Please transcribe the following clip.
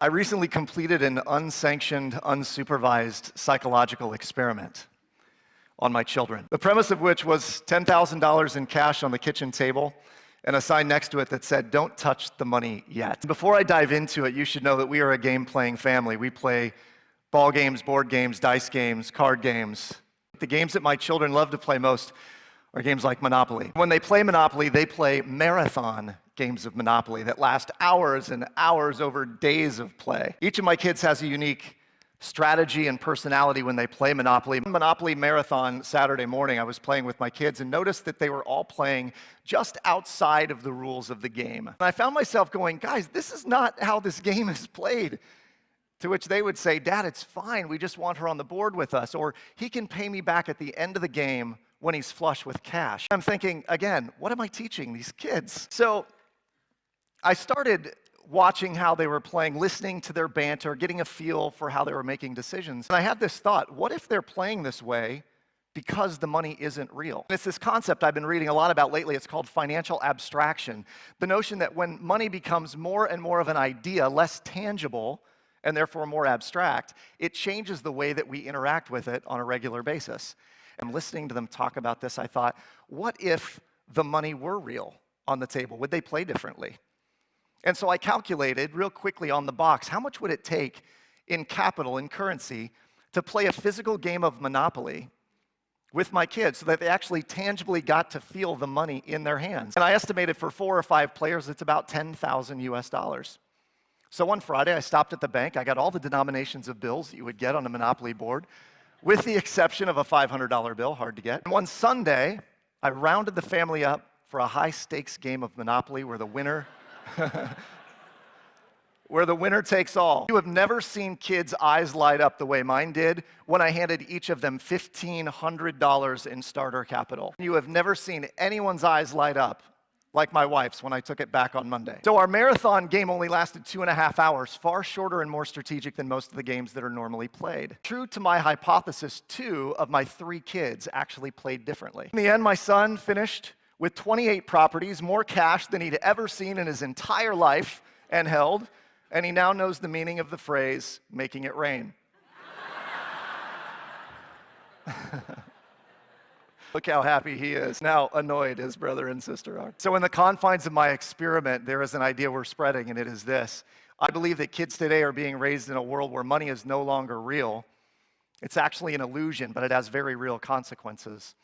I recently completed an unsanctioned, unsupervised psychological experiment on my children. The premise of which was $10,000 in cash on the kitchen table and a sign next to it that said, "Don't touch the money yet." Before I dive into it, you should know that we are a game-playing family. We play ball games, board games, dice games, card games. The games that my children love to play most are games like Monopoly. When they play Monopoly, they play marathon games of Monopoly that last hours and hours over days of play. Each of my kids has a unique strategy and personality when they play Monopoly. Monopoly Marathon Saturday morning, I was playing with my kids and noticed that they were all playing just outside of the rules of the game. And I found myself going, "Guys, this is not how this game is played." To which they would say, "Dad, it's fine. We just want her on the board with us." Or, "He can pay me back at the end of the game when he's flush with cash." I'm thinking, again, what am I teaching these kids? So I started watching how they were playing, listening to their banter, getting a feel for how they were making decisions. And I had this thought, what if they're playing this way because the money isn't real? And it's this concept I've been reading a lot about lately. It's called financial abstraction. The notion that when money becomes more and more of an idea, less tangible, and therefore more abstract, it changes the way that we interact with it on a regular basis. And listening to them talk about this, I thought, what if the money were real on the table? Would they play differently? And so I calculated real quickly on the box, how much would it take in capital, in currency, to play a physical game of Monopoly with my kids so that they actually tangibly got to feel the money in their hands. And I estimated for 4 or 5 players, it's about 10,000 US dollars. So one Friday, I stopped at the bank. I got all the denominations of bills that you would get on a Monopoly board, with the exception of a $500 bill, hard to get. And one Sunday, I rounded the family up for a high-stakes game of Monopoly where the winner takes all. You have never seen kids' eyes light up the way mine did when I handed each of them $1,500 in starter capital. You have never seen anyone's eyes light up like my wife's when I took it back on Monday. So our marathon game only lasted 2.5 hours, far shorter and more strategic than most of the games that are normally played. True to my hypothesis, 2 of my 3 kids actually played differently. In the end, my son finished with 28 properties, more cash than he'd ever seen in his entire life and held, and he now knows the meaning of the phrase, "making it rain." Look how happy he is. Now annoyed his brother and sister are. So in the confines of my experiment, there is an idea we're spreading, and it is this. I believe that kids today are being raised in a world where money is no longer real. It's actually an illusion, but it has very real consequences.